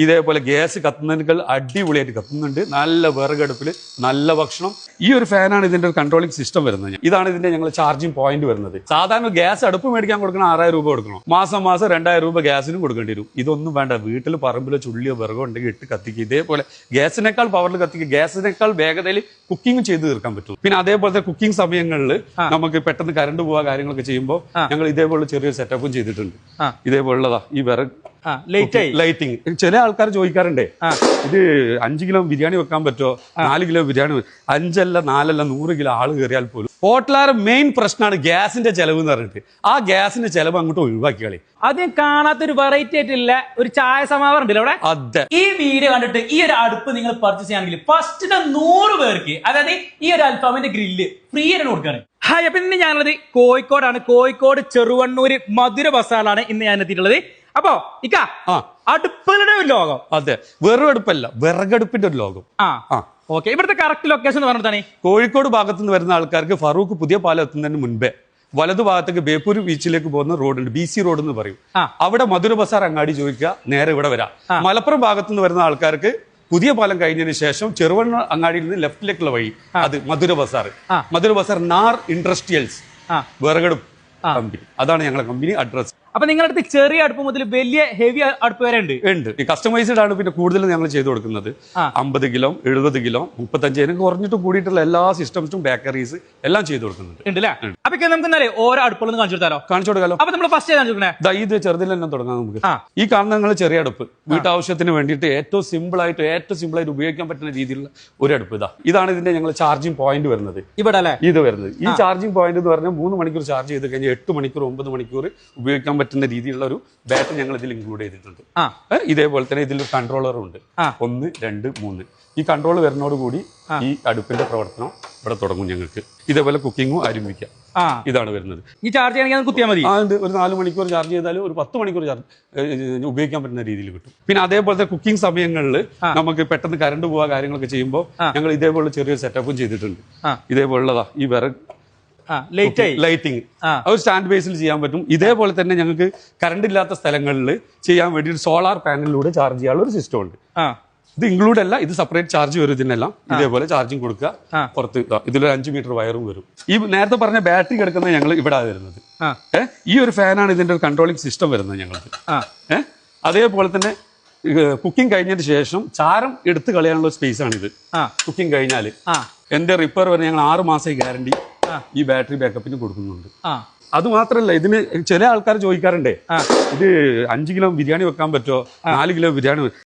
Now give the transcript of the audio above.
ഇതേപോലെ ഗ്യാസ് കത്തുന്നതിനേക്കാൾ അടിപൊളിയായിട്ട് കത്തുന്നുണ്ട്. നല്ല വിറകടുപ്പിൽ നല്ല ഭക്ഷണം. ഈ ഒരു ഫാനാണ് ഇതിന്റെ ഒരു കൺട്രോളിംഗ് സിസ്റ്റം വരുന്നത്. ഇതാണ് ഇതിന്റെ ഞങ്ങൾ ചാർജിങ് പോയിന്റ് വരുന്നത്. സാധാരണ ഗ്യാസ് അടുപ്പ് മേടിക്കാൻ കൊടുക്കണം 6000 രൂപ കൊടുക്കണം. മാസം 2000 രൂപ ഗ്യാസിനും കൊടുക്കേണ്ടി വരും. ഇതൊന്നും വേണ്ട. വീട്ടിൽ പറമ്പിലോ ചുള്ളിയോ വിറകോ ഉണ്ടെങ്കിൽ ഇട്ട് കത്തിക്കുക. ഇതേപോലെ ഗ്യാസിനേക്കാൾ പവറിൽ കത്തിക്കുക. ഗ്യാസിനേക്കാൾ വേഗതയിൽ കുക്കിംഗ് ചെയ്ത് തീർക്കാൻ പറ്റും. പിന്നെ അതേപോലത്തെ കുക്കിംഗ് സമയങ്ങളിൽ നമുക്ക് പെട്ടെന്ന് കറണ്ട് പോവാ കാര്യങ്ങളൊക്കെ ചെയ്യുമ്പോൾ ഞങ്ങൾ ഇതേപോലെ ചെറിയൊരു സെറ്റപ്പും ചെയ്തിട്ടുണ്ട്. ഇതേപോലുള്ളതാ ഈ വിറക് ലൈറ്റിംഗ്. ചില ആൾക്കാർ ചോദിക്കാറുണ്ടേ, ഇത് 5 കിലോ ബിരിയാണി വെക്കാൻ പറ്റുമോ? 4 കിലോ ബിരിയാണി, 5 അല്ല 4 അല്ല 100 കിലോ ആള് കയറിയാൽ പോലും. ഹോട്ടലാറ് മെയിൻ പ്രശ്നമാണ് ഗ്യാസിന്റെ ചെലവ് എന്ന് പറഞ്ഞിട്ട്. ആ ഗ്യാസിന്റെ ചെലവ് അങ്ങോട്ട് ഒഴിവാക്കി കളി. ആദ്യം കാണാത്തൊരു വെറൈറ്റി ആയിട്ടില്ല ഒരു ചായ സമാവർ ഉണ്ടല്ലോ അവിടെ. അതെ, ഈ വീഡിയോ കണ്ടിട്ട് ഈ ഒരു അടുപ്പ് നിങ്ങൾ പർച്ചേസ് ചെയ്യുകയാണെങ്കിൽ ഫസ്റ്റ് 100 പേർക്ക്, അതായത് ഈ ഒരു അൽഫാമിന്റെ ഗ്രില്ല് ഫ്രീ ആയിട്ട് കൊടുക്കുകയാണ്. ഹായ്, അപ്പൊ ഇന്ന് ഞാനുള്ളത് കോഴിക്കോടാണ്. കോഴിക്കോട് ചെറുവണ്ണൂര് മധുര ബസാറിലാണ് ഇന്ന് ഞാൻ എത്തിയിട്ടുള്ളത്. അപ്പൊ ഇക്ക അടുപ്പുകളുടെ ഒരു ലോകം. അതെ, വെറും അടുപ്പല്ല, വിറകടുപ്പിന്റെ ഒരു ലോകം. ഓക്കെ, ഇവിടുത്തെ കറക്റ്റ് ലൊക്കേഷൻ എന്ന് പറഞ്ഞിട്ടാണ് കോഴിക്കോട് ഭാഗത്ത് നിന്ന് വരുന്ന ആൾക്കാർക്ക് ഫറൂഖ് പുതിയ പാലം എത്തുന്നതിന് മുൻപേ വലതു ഭാഗത്തേക്ക് ബേപ്പൂർ ബീച്ചിലേക്ക് പോകുന്ന റോഡുണ്ട്, BC റോഡ് എന്ന് പറയും. അവിടെ മധുര ബസാർ അങ്ങാടി ചോദിക്കുക, നേരെ ഇവിടെ വരാം. മലപ്പുറം ഭാഗത്ത് നിന്ന് വരുന്ന ആൾക്കാർക്ക് പുതിയ പാലം കഴിഞ്ഞതിന് ശേഷം ചെറുവണ്ണ അങ്ങാടിയിൽ നിന്ന് ലെഫ്റ്റിലേക്കുള്ള വഴി, അത് മധുര ബസാർ. മധുര ബസാർ നാർ ഇൻഡസ്ട്രിയൽസ് വിറകടുപ്പ് കമ്പനി, അതാണ് ഞങ്ങളുടെ കമ്പനി അഡ്രസ്. അപ്പൊ നിങ്ങളുടെ അടുത്ത് ചെറിയ അടുപ്പ് മുതൽ വലിയ ഹെവി അടുപ്പ് വരെ ഉണ്ട്. ഈ കസ്റ്റമൈസ്ഡ് ആണ് പിന്നെ കൂടുതൽ ഞങ്ങൾ ചെയ്തു കൊടുക്കുന്നത്. 50 കിലോ 70 കിലോ 35 കുറഞ്ഞിട്ട് കൂടിയിട്ടുള്ള എല്ലാ സിസ്റ്റംസും ബേക്കറീസ് എല്ലാം ചെയ്തു കൊടുക്കുന്നുണ്ട്. അപ്പൊ നമുക്ക് എന്നാലേ ഓരോ അടുപ്പുകളും കാണിച്ചു കൊടുത്താലോ? കാണിച്ചു കൊടുക്കാലോ. അപ്പൊ നമ്മൾ ഫസ്റ്റ് ഇത് ചെറുതിൽ തന്നെ തുടങ്ങാം നമുക്ക്. ഈ കാണുന്ന നിങ്ങൾ ചെറിയ അടുപ്പ് വീട്ടാവശ്യത്തിന് വേണ്ടിയിട്ട് ഏറ്റവും സിമ്പിൾ ആയിട്ട് ഉപയോഗിക്കാൻ പറ്റുന്ന രീതിയിലുള്ള ഒരു അടുപ്പ് ഇതാണ് ഇതിന്റെ ഞങ്ങൾ ചാർജിങ് പോയിന്റ് വരുന്നത്. ഇവിടെ അല്ലേ ഇത് വരുന്നത്. ഈ ചാർജിങ് പോയിന്റ് എന്ന് പറഞ്ഞാൽ 3 മണിക്കൂർ ചാർജ് ചെയ്ത് കഴിഞ്ഞാൽ 8 മണിക്കൂർ 9 മണിക്കൂർ ഉപയോഗിക്കാൻ പറ്റുന്ന രീതിയിലുള്ള ഒരു ബാറ്ററി ഞങ്ങൾ ഇതിൽ ഇൻക്ലൂഡ് ചെയ്തിട്ടുണ്ട്. ഇതേപോലെ തന്നെ ഇതിൽ കൺട്രോളറും ഉണ്ട്. 1 2 3. ഈ കൺട്രോൾ വരുന്നതോടുകൂടി ഈ അടുപ്പിന്റെ പ്രവർത്തനം ഇവിടെ തുടങ്ങും. ഞങ്ങൾക്ക് ഇതേപോലെ കുക്കിങ്ങും ആരംഭിക്കാം. ഇതാണ് വരുന്നത്. ഈ ചാർജ് ചെയ്യണമെങ്കിൽ കുത്തിയാൽ മതി. ഒരു 4 മണിക്കൂർ ചാർജ് ചെയ്താൽ ഒരു 10 മണിക്കൂർ ഉപയോഗിക്കാൻ പറ്റുന്ന രീതിയിൽ കിട്ടും. പിന്നെ അതേപോലത്തെ കുക്കിംഗ് സമയങ്ങളിൽ നമുക്ക് പെട്ടെന്ന് കറണ്ട് പോവാ കാര്യങ്ങളൊക്കെ ചെയ്യുമ്പോൾ ഞങ്ങൾ ഇതേപോലെ ചെറിയൊരു സെറ്റപ്പും ചെയ്തിട്ടുണ്ട്. ഇതേപോലുള്ളതാ ഈ വിറക് ലൈറ്റിംഗ് ഒരു സ്റ്റാൻഡ് ബേസിൽ ചെയ്യാൻ പറ്റും. ഇതേപോലെ തന്നെ ഞങ്ങൾക്ക് കറണ്ട് ഇല്ലാത്ത സ്ഥലങ്ങളിൽ ചെയ്യാൻ വേണ്ടി സോളാർ പാനലിലൂടെ ചാർജ് ചെയ്യാനുള്ള ഒരു സിസ്റ്റം ഉണ്ട്. ഇത് ഇൻക്ലൂഡ് അല്ല, ഇത് സെപ്പറേറ്റ് ചാർജ് വരും. ഇതിനെല്ലാം ഇതേപോലെ ചാർജിങ് കൊടുക്കുക. പുറത്ത് ഇതിലൊരു 5 മീറ്റർ വയറും വരും. ഈ നേരത്തെ പറഞ്ഞ ബാറ്ററി കിടക്കുന്നത് ഞങ്ങൾ ഇവിടെ വരുന്നത്. ഈ ഒരു ഫാനാണ് ഇതിന്റെ ഒരു കൺട്രോളിംഗ് സിസ്റ്റം വരുന്നത് ഞങ്ങൾക്ക്. അതേപോലെ തന്നെ കുക്കിംഗ് കഴിഞ്ഞതിന് ശേഷം ചാരം എടുത്ത് കളയാനുള്ള സ്പേസ് ആണ് ഇത്. കുക്കിംഗ് കഴിഞ്ഞാൽ എന്റെ റിപ്പയർ വരെ ഞങ്ങൾ 6 മാസം ഗ്യാരണ്ടി ഈ ബാറ്ററി ബാക്കപ്പിന് കൊടുക്കുന്നുണ്ട്. അത് മാത്രല്ല, ഇതിന് ചില ആൾക്കാർ ചോദിക്കാറുണ്ടേ, ഇത് 5 കിലോ ബിരിയാണി വെക്കാൻ പറ്റുമോ? 4 കിലോ ബിരിയാണി